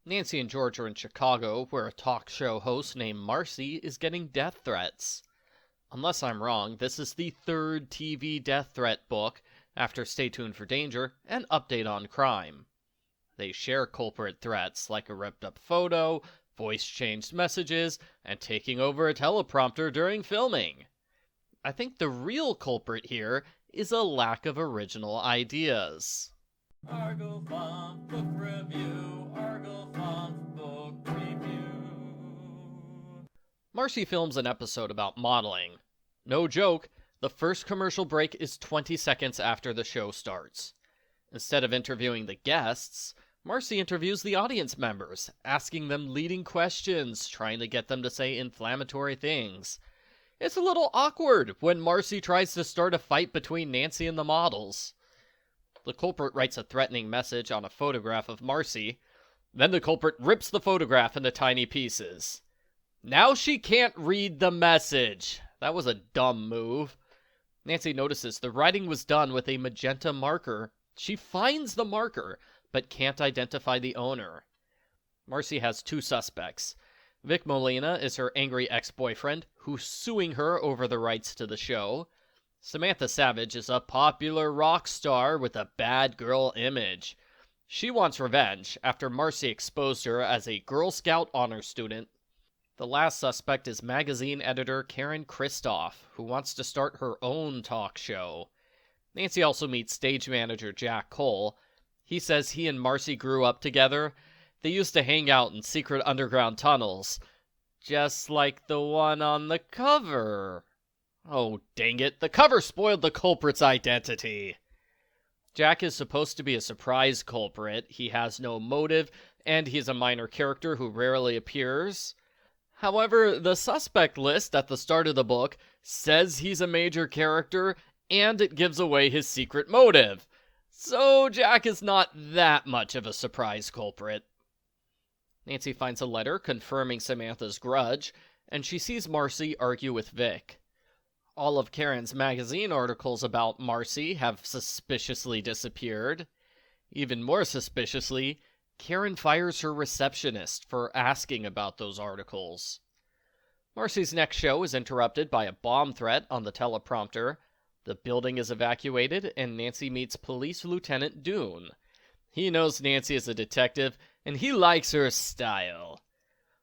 Nancy and George are in Chicago, where a talk show host named Marcy is getting death threats. Unless I'm wrong, this is the third TV death threat book, after Stay Tuned for Danger and Update on Crime. They share culprit threats, like a ripped-up photo, voice-changed messages, and taking over a teleprompter during filming. I think the real culprit here is a lack of original ideas. Argo Font Book Review, Argo Font Book Review. Marcy films an episode about modeling. No joke, the first commercial break is 20 seconds after the show starts. Instead of interviewing the guests, Marcy interviews the audience members, asking them leading questions, trying to get them to say inflammatory things. It's a little awkward when Marcy tries to start a fight between Nancy and the models. The culprit writes a threatening message on a photograph of Marcy. Then the culprit rips the photograph into tiny pieces. Now she can't read the message. That was a dumb move. Nancy notices the writing was done with a magenta marker. She finds the marker, but can't identify the owner. Marcy has two suspects. Vic Molina is her angry ex-boyfriend, who's suing her over the rights to the show. Samantha Savage is a popular rock star with a bad girl image. She wants revenge after Marcy exposed her as a Girl Scout honor student. The last suspect is magazine editor Karen Kristoff, who wants to start her own talk show. Nancy also meets stage manager Jack Cole. He says he and Marcy grew up together. They used to hang out in secret underground tunnels, just like the one on the cover. Oh, dang it, the cover spoiled the culprit's identity. Jack is supposed to be a surprise culprit. He has no motive, and he's a minor character who rarely appears. However, the suspect list at the start of the book says he's a major character, and it gives away his secret motive. So Jack is not that much of a surprise culprit. Nancy finds a letter confirming Samantha's grudge, and she sees Marcy argue with Vic. All of Karen's magazine articles about Marcy have suspiciously disappeared. Even more suspiciously, Karen fires her receptionist for asking about those articles. Marcy's next show is interrupted by a bomb threat on the teleprompter. The building is evacuated, and Nancy meets Police Lieutenant Dune. He knows Nancy is a detective, and he likes her style.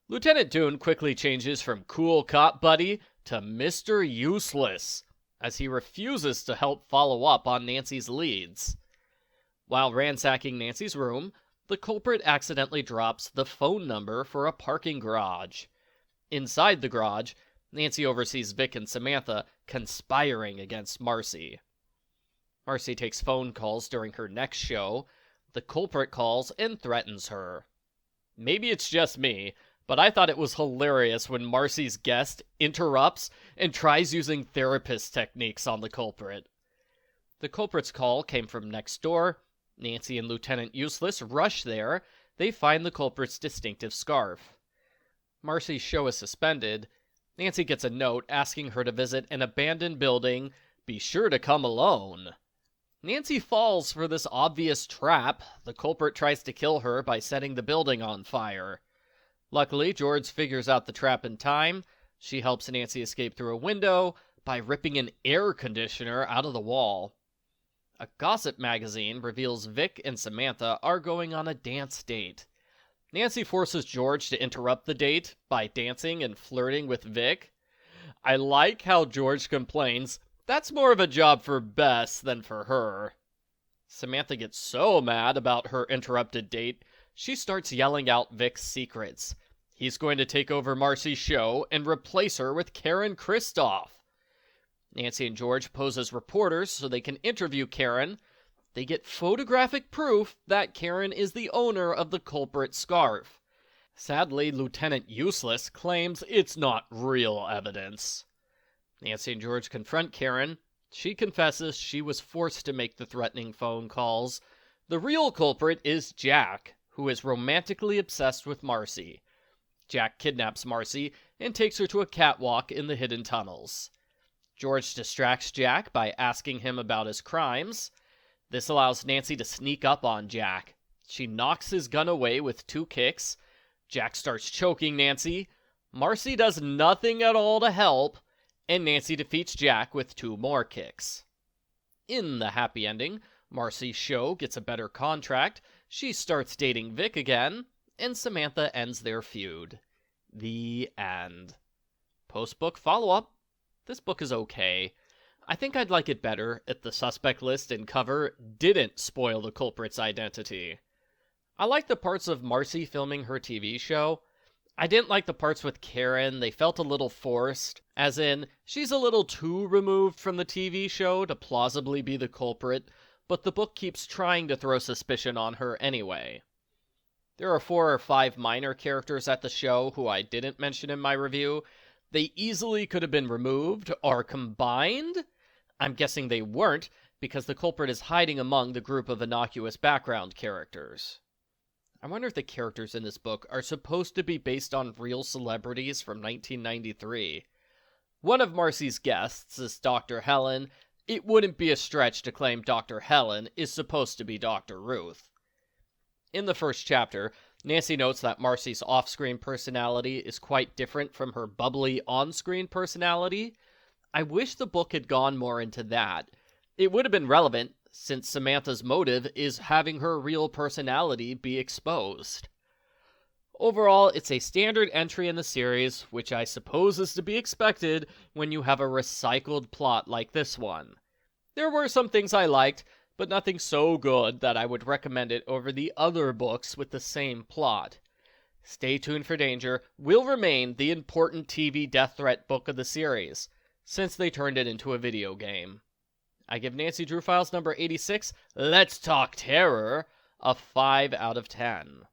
Lieutenant Dune quickly changes from cool cop buddy to Mr. Useless, as he refuses to help follow up on Nancy's leads. While ransacking Nancy's room, the culprit accidentally drops the phone number for a parking garage. Inside the garage, Nancy oversees Vic and Samantha conspiring against Marcy. Marcy takes phone calls during her next show. The culprit calls and threatens her. Maybe it's just me, but I thought it was hilarious when Marcy's guest interrupts and tries using therapist techniques on the culprit. The culprit's call came from next door. Nancy and Lieutenant Useless rush there. They find the culprit's distinctive scarf. Marcy's show is suspended. Nancy gets a note asking her to visit an abandoned building. Be sure to come alone. Nancy falls for this obvious trap. The culprit tries to kill her by setting the building on fire. Luckily, George figures out the trap in time. She helps Nancy escape through a window by ripping an air conditioner out of the wall. A gossip magazine reveals Vic and Samantha are going on a dance date. Nancy forces George to interrupt the date by dancing and flirting with Vic. I like how George complains, that's more of a job for Bess than for her. Samantha gets so mad about her interrupted date, she starts yelling out Vic's secrets. He's going to take over Marcy's show and replace her with Karen Kristoff. Nancy and George pose as reporters so they can interview Karen. They get photographic proof that Karen is the owner of the culprit scarf. Sadly, Lieutenant Useless claims it's not real evidence. Nancy and George confront Karen. She confesses she was forced to make the threatening phone calls. The real culprit is Jack, who is romantically obsessed with Marcy. Jack kidnaps Marcy and takes her to a catwalk in the hidden tunnels. George distracts Jack by asking him about his crimes. This allows Nancy to sneak up on Jack. She knocks his gun away with 2 kicks. Jack starts choking Nancy. Marcy does nothing at all to help, and Nancy defeats Jack with 2 more kicks. In the happy ending, Marcy's show gets a better contract, she starts dating Vic again, and Samantha ends their feud. The end. Post-book follow-up. This book is okay. I think I'd like it better if the suspect list and cover didn't spoil the culprit's identity. I like the parts of Marcy filming her TV show. I didn't like the parts with Karen. They felt a little forced, as in, she's a little too removed from the TV show to plausibly be the culprit, but the book keeps trying to throw suspicion on her anyway. There are 4 or 5 minor characters at the show who I didn't mention in my review. They easily could have been removed or combined. I'm guessing they weren't, because the culprit is hiding among the group of innocuous background characters. I wonder if the characters in this book are supposed to be based on real celebrities from 1993. One of Marcy's guests is Dr. Helen. It wouldn't be a stretch to claim Dr. Helen is supposed to be Dr. Ruth. In the first chapter, Nancy notes that Marcy's off-screen personality is quite different from her bubbly on-screen personality. I wish the book had gone more into that. It would have been relevant, since Samantha's motive is having her real personality be exposed. Overall, it's a standard entry in the series, which I suppose is to be expected when you have a recycled plot like this one. There were some things I liked, but nothing so good that I would recommend it over the other books with the same plot. Stay Tuned for Danger will remain the important TV death threat book of the series, since they turned it into a video game. I give Nancy Drew Files number 86, Let's Talk Terror, a 5 out of 10.